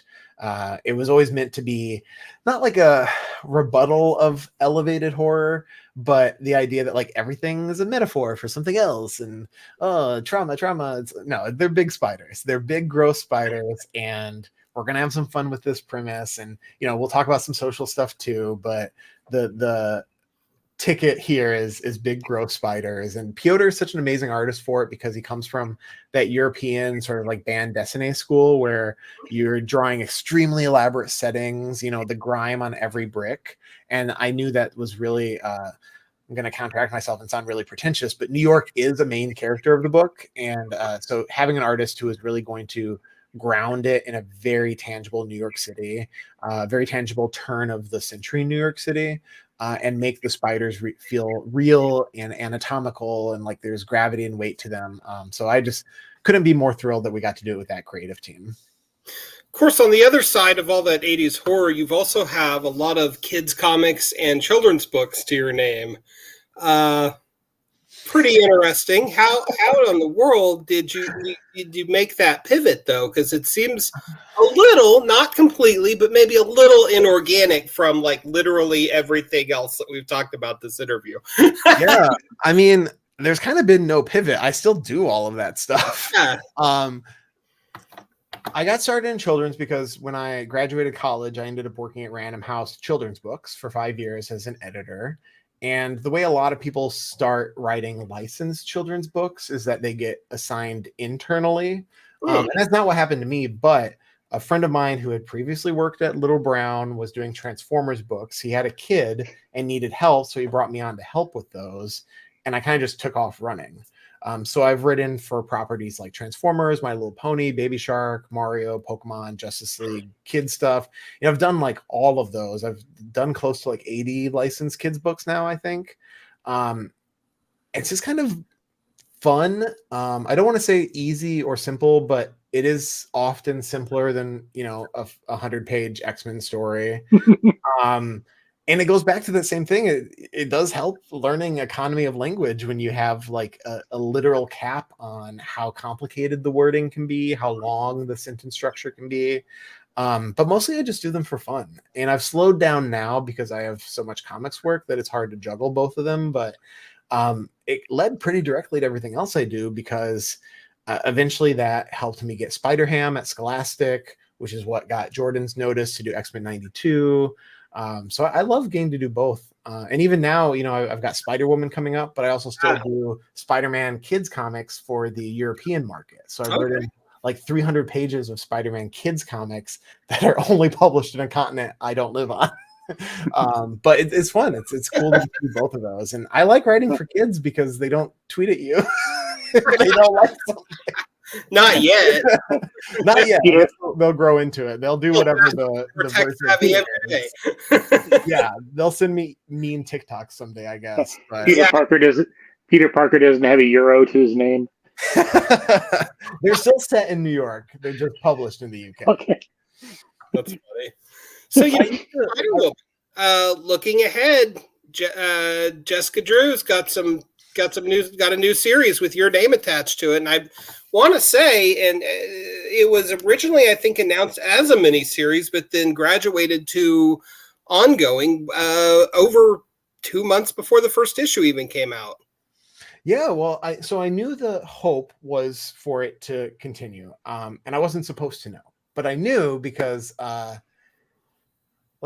it was always meant to be not like a rebuttal of elevated horror, but the idea that like everything is a metaphor for something else. And trauma. No, they're big spiders. They're big, gross spiders. And we're going to have some fun with this premise. And, we'll talk about some social stuff too. But the ticket here is big gross spiders, and Piotr is such an amazing artist for it because he comes from that European sort of like band dessinée school where you're drawing extremely elaborate settings, the grime on every brick. And I knew that was really I'm going to counteract myself and sound really pretentious, but New York is a main character of the book. And so having an artist who is really going to ground it in a very tangible New York City, very tangible turn of the century New York City, and make the spiders feel real and anatomical and like there's gravity and weight to them. So I just couldn't be more thrilled that we got to do it with that creative team. Of course, on the other side of all that 80s horror, you've also have a lot of kids' comics and children's books to your name. Pretty interesting. How in the world did you make that pivot though? Because it seems a little, not completely, but maybe a little inorganic from like literally everything else that we've talked about this interview. Yeah, I mean, there's kind of been no pivot. I still do all of that stuff. Yeah. I got started in children's because when I graduated college, I ended up working at Random House Children's Books for 5 years as an editor. And the way a lot of people start writing licensed children's books is that they get assigned internally. And that's not what happened to me, but a friend of mine who had previously worked at Little Brown was doing Transformers books. He had a kid and needed help, so he brought me on to help with those. And I kind of just took off running. So I've written for properties like Transformers, My Little Pony, Baby Shark, Mario, Pokemon, Justice League, kid stuff. I've done like all of those. I've done close to like 80 licensed kids books now, I think. It's just kind of fun. I don't want to say easy or simple, but it is often simpler than, you know, a 100-page X-Men story. And it goes back to the same thing. It does help learning economy of language when you have like a literal cap on how complicated the wording can be, how long the sentence structure can be. But mostly I just do them for fun. And I've slowed down now because I have so much comics work that it's hard to juggle both of them. But it led pretty directly to everything else I do, because eventually that helped me get Spider-Ham at Scholastic, which is what got Jordan's notice to do X-Men 92. So I love getting to do both. And even now, you know, I've got Spider-Woman coming up, but I also still do Spider-Man kids comics for the European market. So I've written like 300 pages of Spider-Man kids comics that are only published in a continent I don't live on. But it's fun. It's cool to do both of those. And I like writing for kids because they don't tweet at you. They don't like something. Not yet. Not yet. They'll grow into it. They'll do whatever the version. Yeah, they'll send me mean TikToks someday, I guess. But Peter Parker doesn't have a euro to his name. They're still set in New York. They're just published in the UK. Okay, that's funny. So looking ahead, Jessica Drew's got a new series with your name attached to it, and I want to say, and it was originally, I think, announced as a miniseries, but then graduated to ongoing over 2 months before the first issue even came out. Yeah, well, I knew the hope was for it to continue, and I wasn't supposed to know, but I knew because let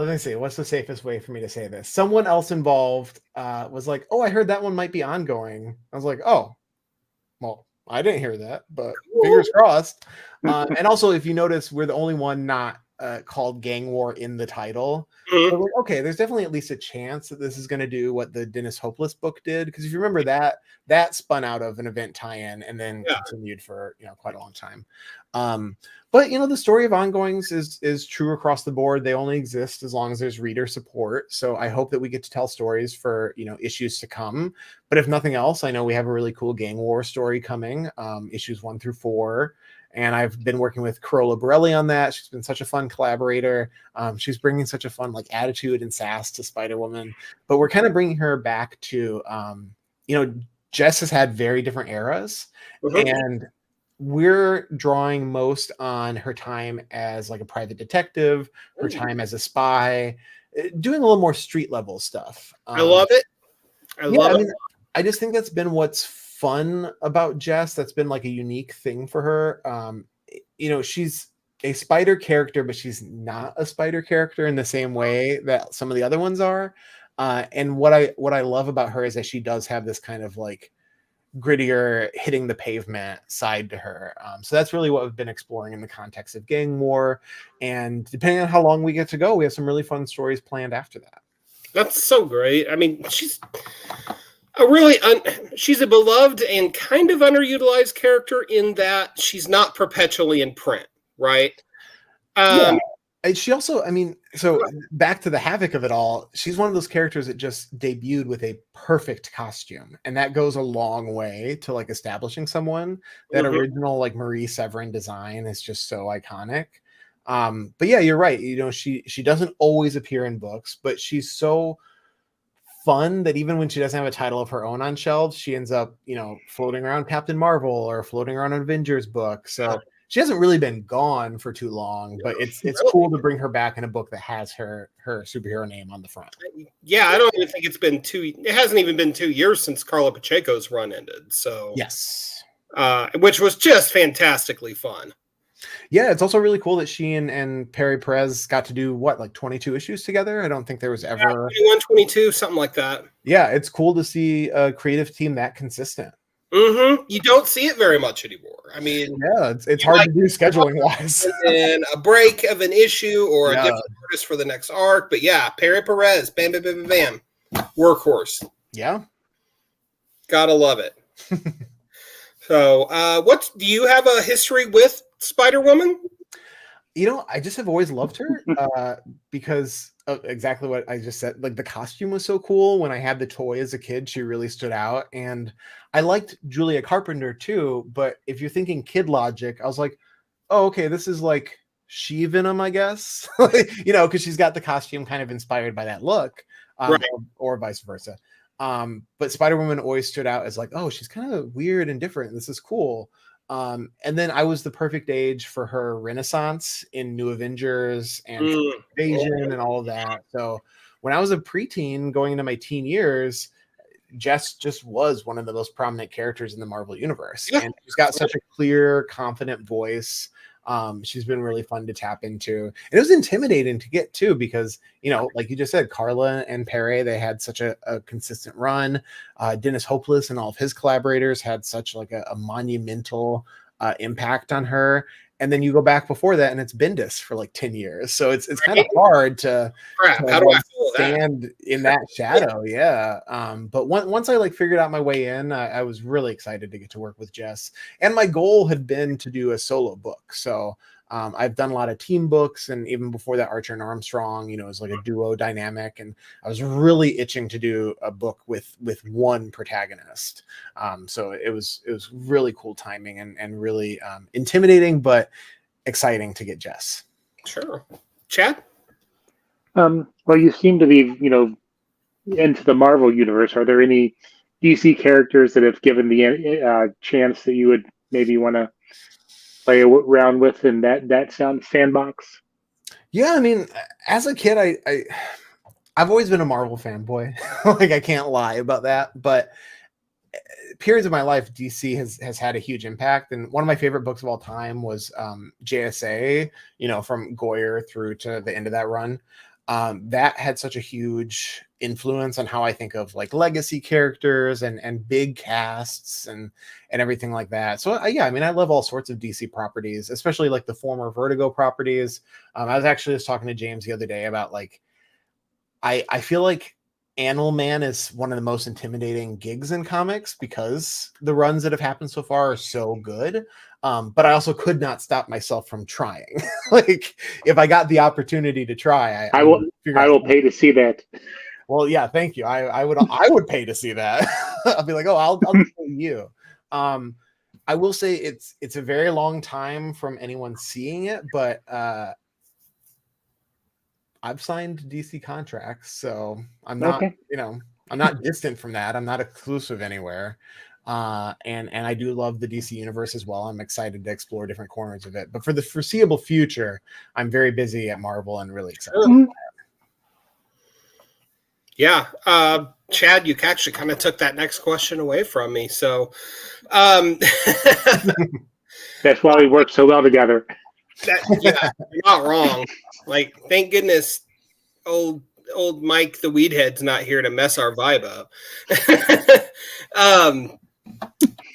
me see, what's the safest way for me to say this? Someone else involved was like, "Oh, I heard that one might be ongoing." I was like, "Oh, well, I didn't hear that, but fingers crossed." And also, if you notice, we're the only one not called Gang War in the title. Mm-hmm. So like, okay, there's definitely at least a chance that this is going to do what the Dennis Hopeless book did, because if you remember that spun out of an event tie-in and then continued for quite a long time. But the story of ongoings is true across the board. They only exist as long as there's reader support. So I hope that we get to tell stories for issues to come. But if nothing else, I know we have a really cool Gang War story coming, issues 1 through 4. And I've been working with Carola Borelli on that. She's been such a fun collaborator. She's bringing such a fun attitude and sass to Spider-Woman. But we're kind of bringing her back to, Jess has had very different eras. Mm-hmm. And we're drawing most on her time as a private detective, her time as a spy, doing a little more street level stuff. I love it. I love it. I just think that's been what's fun about Jess. That's been a unique thing for her. She's a spider character, but she's not a spider character in the same way that some of the other ones are. And what I love about her is that she does have this kind of grittier, hitting the pavement side to her. So that's really what we've been exploring in the context of Gang War. And depending on how long we get to go, we have some really fun stories planned after that. That's so great. I mean, she's a beloved and kind of underutilized character in that she's not perpetually in print, right? Yeah. She also, so back to the havoc of it all, she's one of those characters that just debuted with a perfect costume, and that goes a long way to establishing someone. That original Marie Severin design is just so iconic. But yeah, you're right. She doesn't always appear in books, but she's so fun that even when she doesn't have a title of her own on shelves, she ends up floating around Captain Marvel or floating around an Avengers book. So she hasn't really been gone for too long, but it's cool to bring her back in a book that has her superhero name on the front. Yeah, I don't even think it hasn't even been 2 years since Carla Pacheco's run ended. So yes, which was just fantastically fun. Yeah, it's also really cool that she and Perry Perez got to do 22 issues together. I don't think there was ever 21, 22, something like that. Yeah, it's cool to see a creative team that consistent. Mm-hmm. You don't see it very much anymore. Yeah, it's hard to do scheduling wise. And a break of an issue or a different artist for the next arc. But yeah, Perry Perez, bam, bam, bam, bam, bam. Workhorse. Yeah. Gotta love it. So, do you have a history with Spider-Woman? I just have always loved her because of exactly what I just said. Like the costume was so cool. When I had the toy as a kid, she really stood out. And I liked Julia Carpenter too. But if you're thinking kid logic, I was like, oh, okay, this is like She-Venom, I guess. Because she's got the costume kind of inspired by that look, Right. or vice versa. But Spider-Woman always stood out as like, oh, she's kind of weird and different. This is cool. And then I was the perfect age for her renaissance in New Avengers and Invasion and all of that. So when I was a preteen going into my teen years, Jess just was one of the most prominent characters in the Marvel universe. Yeah. And she's got such a clear, confident voice. She's been really fun to tap into. And it was intimidating to get to because, like you just said, Carla and Pere, they had such a consistent run. Dennis Hopeless and all of his collaborators had such like a monumental impact on her. And then you go back before that and it's Bendis for like 10 years. So it's kind of hard to Crap, how do I feel stand in that shadow. Yeah. But once I like figured out my way in, I was really excited to get to work with Jess. And my goal had been to do a solo book. So I've done a lot of team books, and even before that, Archer and Armstrong, it was like a duo dynamic. And I was really itching to do a book with one protagonist. So it was really cool timing and really intimidating, but exciting to get Jess. Sure. Chad? Well, you seem to be, into the Marvel universe. Are there any DC characters that have given the chance that you would maybe want to play around with in that sandbox? Yeah, I mean, as a kid, I've always been a Marvel fanboy. Like I can't lie about that. But periods of my life, DC has had a huge impact. And one of my favorite books of all time was JSA. From Goyer through to the end of that run. That had such a huge influence on how I think of like legacy characters and big casts and everything like that. So yeah, I mean, I love all sorts of DC properties, especially like the former Vertigo properties. I was actually just talking to James the other day about like, I feel like Animal Man is one of the most intimidating gigs in comics because the runs that have happened so far are so good. But I also could not stop myself from trying. Like if I got the opportunity to try, I will pay to see that. Well, yeah, thank you. I would pay to see that. I'll be like, oh, I'll pay you. I will say it's a very long time from anyone seeing it, but I've signed DC contracts, so I'm not, I'm not distant from that. I'm not exclusive anywhere. And I do love the DC universe as well. I'm excited to explore different corners of it. But for the foreseeable future, I'm very busy at Marvel and really excited. Sure. Yeah. Chad, you actually kind of took that next question away from me. So that's why we work so well together. Yeah, you're not wrong. Like, thank goodness old Mike the Weedhead's not here to mess our vibe up.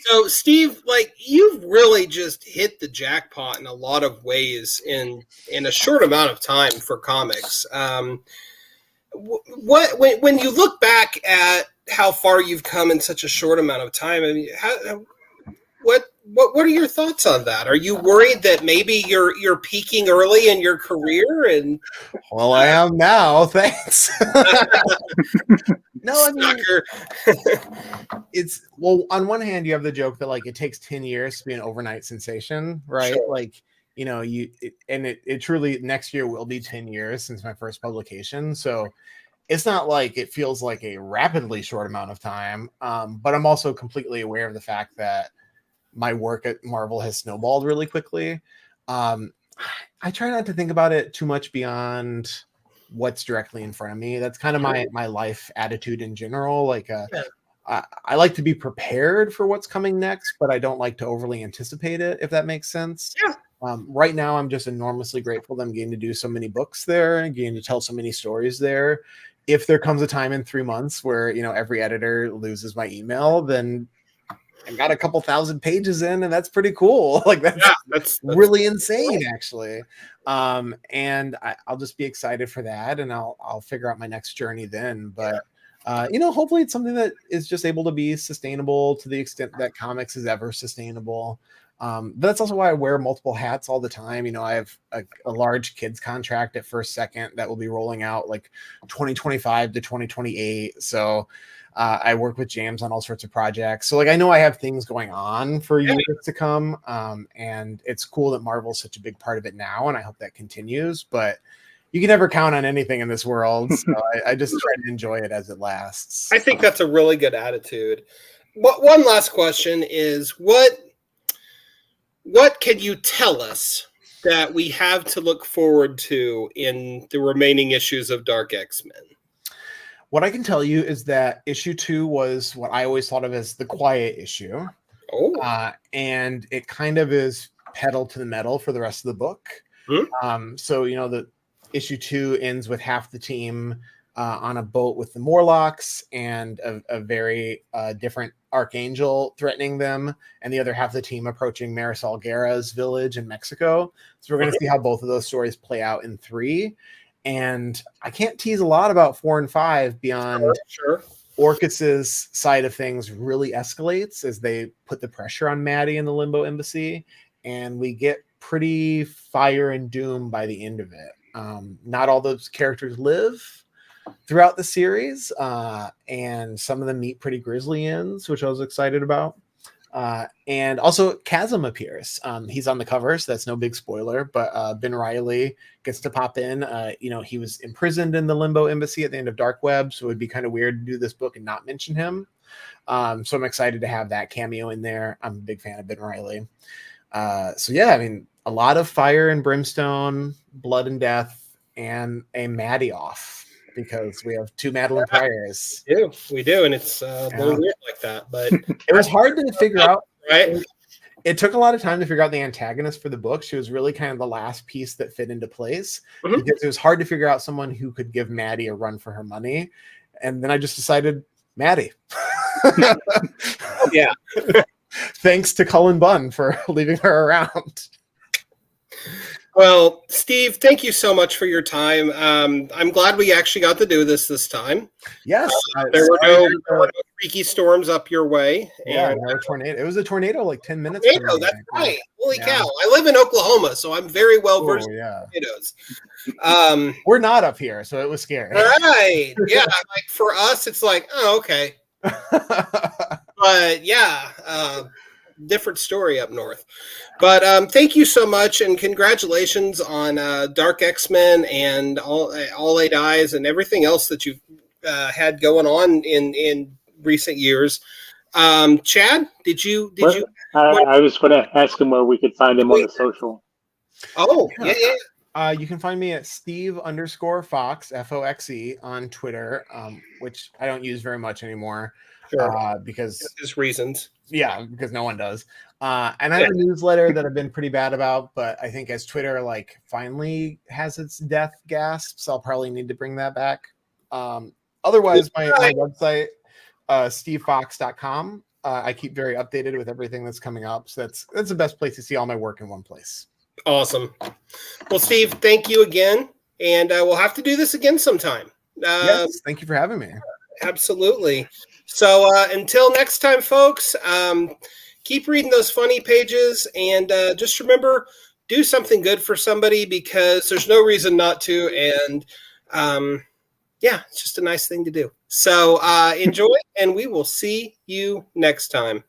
So Steve, like, you've really just hit the jackpot in a lot of ways in a short amount of time for comics. When you look back at how far you've come in such a short amount of time, I mean, what are your thoughts on that? Are you worried that maybe you're peaking early in your career? And well, I am now. Thanks. No, I mean, it's on one hand, you have the joke that like it takes 10 years to be an overnight sensation, right? Sure. Like, it truly next year will be 10 years since my first publication. So it's not like it feels like a rapidly short amount of time. But I'm also completely aware of the fact that my work at Marvel has snowballed really quickly. I try not to think about it too much beyond what's directly in front of me. That's kind of my life attitude in general. Like, I like to be prepared for what's coming next, but I don't like to overly anticipate it, if that makes sense. Yeah. Right now, I'm just enormously grateful that I'm getting to do so many books there and getting to tell so many stories there. If there comes a time in 3 months where, every editor loses my email, then I got a couple thousand pages in, and that's pretty cool. Like that's really insane, actually. And I'll just be excited for that, and I'll figure out my next journey then. But hopefully it's something that is just able to be sustainable to the extent that comics is ever sustainable. That's also why I wear multiple hats all the time. I have a large kids contract at First Second that will be rolling out like 2025 to 2028. So I work with James on all sorts of projects. So like I know I have things going on for years to come. And it's cool that Marvel's such a big part of it now, and I hope that continues. But you can never count on anything in this world. So I just try to enjoy it as it lasts. I think that's a really good attitude. One last question is what can you tell us that we have to look forward to in the remaining issues of Dark X-Men? What I can tell you is that issue 2 was what I always thought of as the quiet issue. And it kind of is pedal to the metal for the rest of the book. So, the issue 2 ends with half the team on a boat with the Morlocks and a very different Archangel threatening them, and the other half of the team approaching Marisol Guerra's village in Mexico. So we're going to see how both of those stories play out in 3. And I can't tease a lot about 4 and 5 beyond Orcus's side of things really escalates as they put the pressure on Maddie in the Limbo Embassy, and we get pretty fire and doom by the end of it. Not all those characters live throughout the series, and some of them meet pretty grisly ends, which I was excited about. And also Chasm appears. He's on the cover, so that's no big spoiler, but Ben Reilly gets to pop in. He was imprisoned in the Limbo Embassy at the end of Dark Web, so it would be kind of weird to do this book and not mention him. So I'm excited to have that cameo in there. I'm a big fan of Ben Reilly. So yeah, I mean, a lot of fire and brimstone, blood and death, and a Maddie off, because we have 2 Madelyne Pryors. We do, and it's a little weird like that, but it was hard to figure out. Right? It took a lot of time to figure out the antagonist for the book. She was really kind of the last piece that fit into place, because it was hard to figure out someone who could give Maddie a run for her money. And then I just decided Maddie. Yeah. Thanks to Cullen Bunn for leaving her around. Well, Steve, thank you so much for your time. I'm glad we actually got to do this time. Yes. There were no freaky storms up your way. Yeah, no tornado. It was a tornado like 10 minutes. Tornado, that's right. Holy cow. I live in Oklahoma, so I'm very well versed in tornadoes. We're not up here, so it was scary. Right. Yeah. Like for us, it's like, oh, okay. But yeah, different story up north. But thank you so much, and congratulations on Dark X-Men and All Eight Eyes and everything else that you've had going on in recent years. Chad, did you? I was going to ask him where we could find him on the social. Oh, yeah. You can find me at Steve_Fox, FOXE, on Twitter, which I don't use very much anymore. Because there's reasons. Yeah, because no one does. And I have a newsletter that I've been pretty bad about, but I think as Twitter finally has its death gasps, I'll probably need to bring that back. Otherwise, my website, stevefox.com, I keep very updated with everything that's coming up. So that's the best place to see all my work in one place. Awesome. Well, Steve, thank you again, and we'll have to do this again sometime. Yes, thank you for having me. Absolutely. So until next time, folks, keep reading those funny pages, and just remember, do something good for somebody, because there's no reason not to. And yeah, it's just a nice thing to do. So enjoy, and we will see you next time.